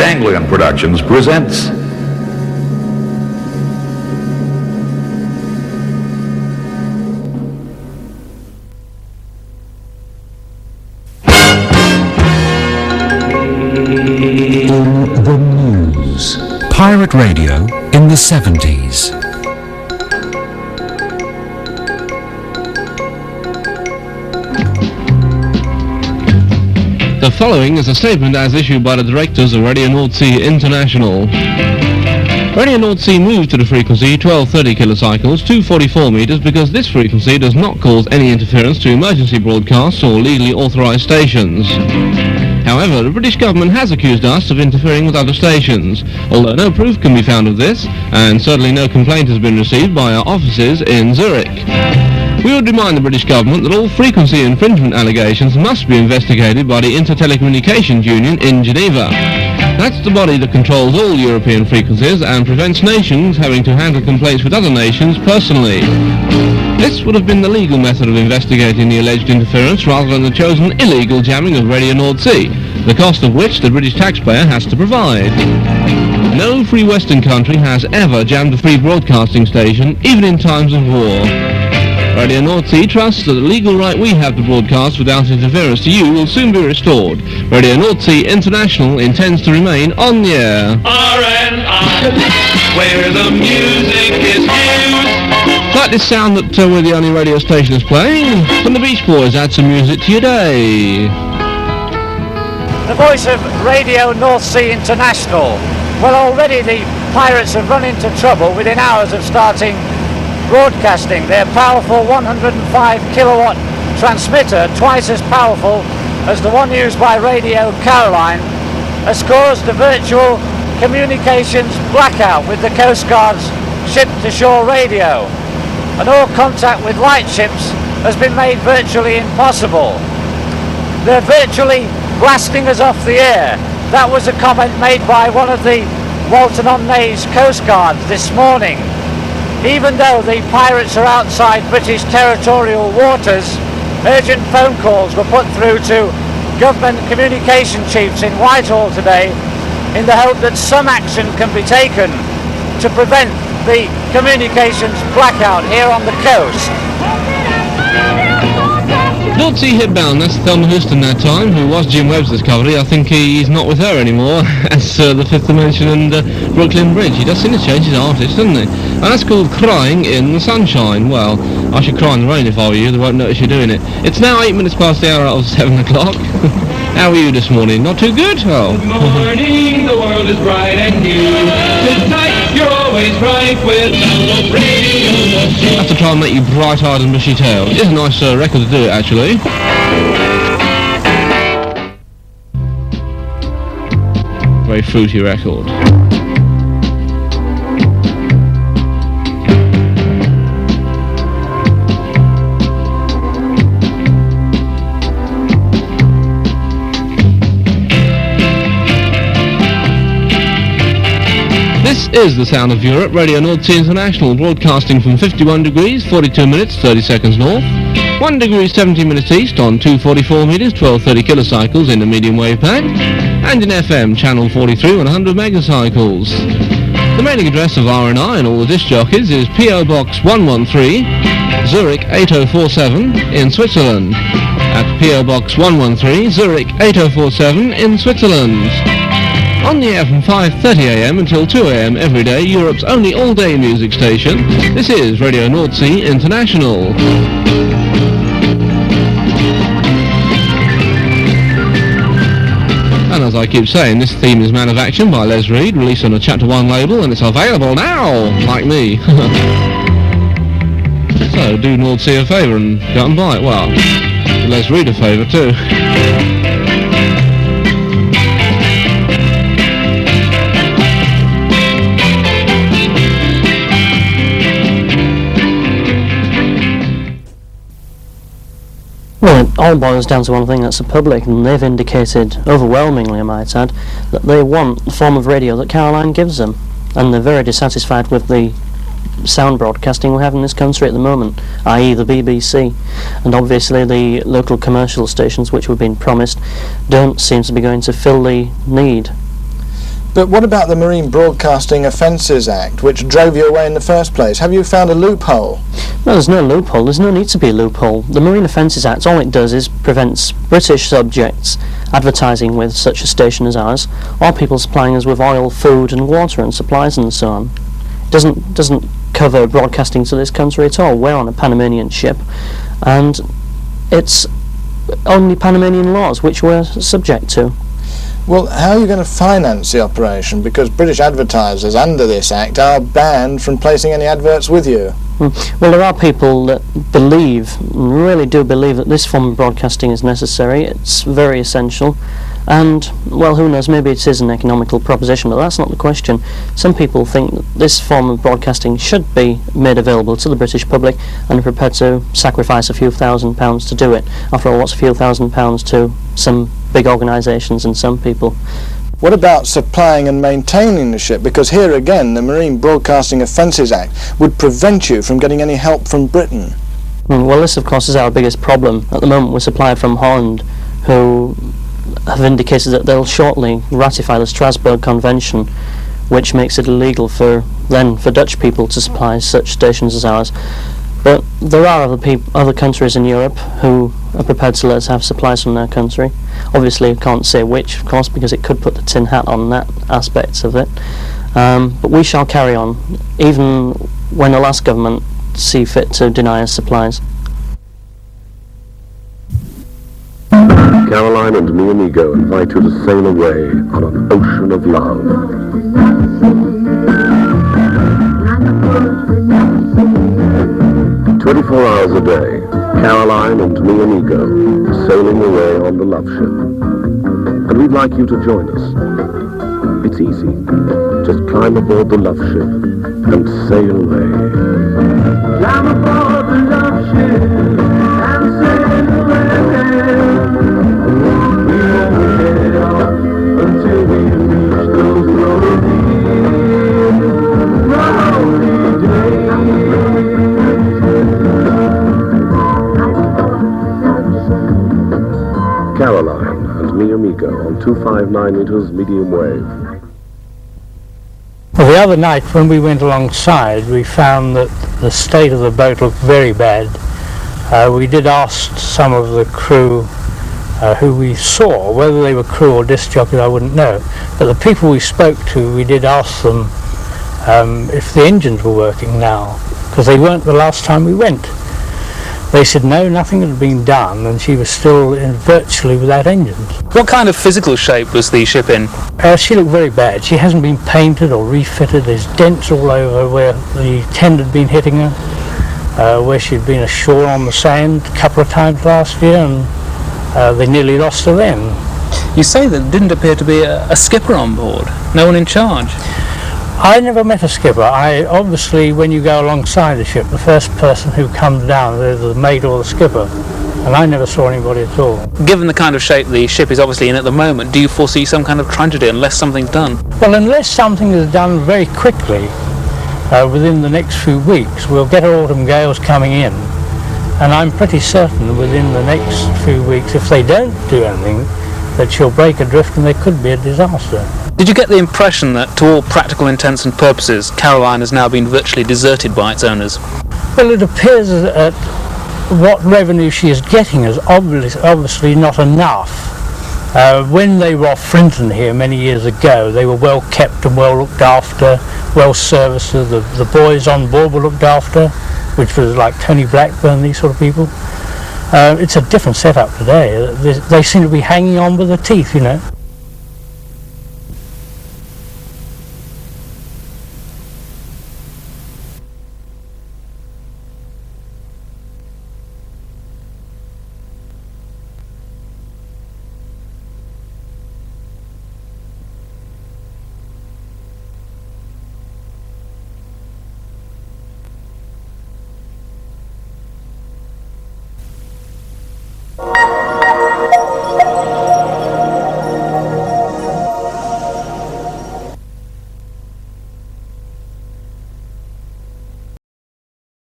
Anglian Productions presents In the News. Pirate radio in the 70s. The following is a statement as issued by the directors of Radio North Sea International. Radio North Sea moved to the frequency 1230 kilocycles, 244 meters, because this frequency does not cause any interference to emergency broadcasts or legally authorized stations. However, the British government has accused us of interfering with other stations, although no proof can be found of this, and certainly no complaint has been received by our offices in Zurich. We would remind the British government that all frequency infringement allegations must be investigated by the Inter-Telecommunications Union in Geneva. That's the body that controls all European frequencies and prevents nations having to handle complaints with other nations personally. This would have been the legal method of investigating the alleged interference rather than the chosen illegal jamming of Radio North Sea, the cost of which the British taxpayer has to provide. No free Western country has ever jammed a free broadcasting station, even in times of war. Radio North Sea trusts that the legal right we have to broadcast without interference to you will soon be restored. Radio North Sea International intends to remain on the air. RNI, where the music is used. Like this sound that we're the only radio station is playing? From the Beach Boys, add some music to your day. The voice of Radio North Sea International. Well, already the pirates have run into trouble within hours of starting broadcasting. Their powerful 105 kilowatt transmitter, twice as powerful as the one used by Radio Caroline, has caused a virtual communications blackout with the Coast Guard's ship-to-shore radio, and all contact with lightships has been made virtually impossible. They're virtually blasting us off the air. That was a comment made by one of the Walton-on-Naze Coast Guards this morning. Even though the pirates are outside British territorial waters, urgent phone calls were put through to government communication chiefs in Whitehall today in the hope that some action can be taken to prevent the communications blackout here on the coast. North Sea Hitbound, that's Thelma Houston that time, who was Jim Webb's discovery. I think he's not with her anymore as the Fifth Dimension and Brooklyn Bridge. He does seem to change his artist, doesn't he? And that's called Crying in the Sunshine. Well, I should cry in the rain if I were you. They won't notice you're doing it. It's now 8 minutes past the hour of 7 o'clock. How are you this morning? Not too good? Oh. Good morning, the world is bright and new. Sit tight, you're always bright with Radio North Sea. Have to try and make you bright-eyed and bushy-tailed. It's a nice record to do it, actually. Very fruity record. This is the sound of Europe, Radio North Sea International, broadcasting from 51 degrees, 42 minutes, 30 seconds north, 1 degree, 70 minutes east on 244 meters, 1230 kilocycles in the medium wave band, and in FM, channel 43, 100 megacycles. The mailing address of RNI and all the disc jockeys is PO Box 113, Zurich 8047 in Switzerland. At PO Box 113, Zurich 8047 in Switzerland. On the air from 5:30 a.m. until 2 a.m. every day, Europe's only all-day music station. This is Radio North Sea International. And as I keep saying, this theme is Man of Action by Les Reed, released on a Chapter 1 label, and it's available now, like me. So do North Sea a favour and go and buy it. Well, Les Reed a favour too. Well, it all boils down to one thing, that's the public, and they've indicated, overwhelmingly I might add, that they want the form of radio that Caroline gives them, and they're very dissatisfied with the sound broadcasting we have in this country at the moment, i.e. the BBC, and obviously the local commercial stations which we've been promised don't seem to be going to fill the need. But what about the Marine Broadcasting Offences Act, which drove you away in the first place? Have you found a loophole? No, there's no loophole. There's no need to be a loophole. The Marine Offences Act, all it does is prevents British subjects advertising with such a station as ours, or people supplying us with oil, food and water and supplies and so on. It doesn't cover broadcasting to this country at all. We're on a Panamanian ship, and it's only Panamanian laws which we're subject to. Well, how are you going to finance the operation? Because British advertisers under this Act are banned from placing any adverts with you. Well, there are people that really do believe that this form of broadcasting is necessary. It's very essential. And, well, who knows, maybe it is an economical proposition, but that's not the question. Some people think that this form of broadcasting should be made available to the British public and are prepared to sacrifice a few £1,000s to do it. After all, what's a few £1,000s to some big organisations and some people? What about supplying and maintaining the ship? Because here again, the Marine Broadcasting Offences Act would prevent you from getting any help from Britain. Well, this, of course, is our biggest problem. At the moment, we're supplied from Holland, who have indicated that they'll shortly ratify the Strasbourg Convention, which makes it illegal for Dutch people to supply such stations as ours. But there are other countries in Europe who are prepared to let us have supplies from their country. Obviously, I can't say which, of course, because it could put the tin hat on that aspect of it. But we shall carry on, even when the last government see fit to deny us supplies. Caroline and me amigo invite you to sail away on an ocean of love. 24 hours a day, Caroline and me amigo sailing away on the love ship. And we'd like you to join us. It's easy. Just climb aboard the love ship and sail away. Climb aboard the love ship and sail away. We won't get off until we reach those lonely days. Caroline and me amigo on 259 meters medium wave. Well, the other night when we went alongside, we found that the state of the boat looked very bad. We did ask some of the crew who we saw, whether they were crew or disc jockeys I wouldn't know, but the people we spoke to, we did ask them if the engines were working now, because they weren't the last time we went. They said no, nothing had been done, and she was still virtually without engines. What kind of physical shape was the ship in? She looked very bad. She hasn't been painted or refitted. There's dents all over where the tend had been hitting her, where she'd been ashore on the sand a couple of times last year, and they nearly lost her then. You say there didn't appear to be a skipper on board, no one in charge. I never met a skipper. Obviously, when you go alongside the ship, the first person who comes down is the mate or the skipper, and I never saw anybody at all. Given the kind of shape the ship is obviously in at the moment, do you foresee some kind of tragedy unless something's done? Well, unless something is done very quickly, within the next few weeks, we'll get autumn gales coming in, and I'm pretty certain within the next few weeks, if they don't do anything, that she'll break adrift and there could be a disaster. Did you get the impression that, to all practical intents and purposes, Caroline has now been virtually deserted by its owners? Well, it appears that what revenue she is getting is obviously not enough. When they were off Frinton here many years ago, they were well kept and well looked after, well serviced. The boys on board were looked after, which was like Tony Blackburn, these sort of people. It's a different setup today. They seem to be hanging on with their teeth, you know.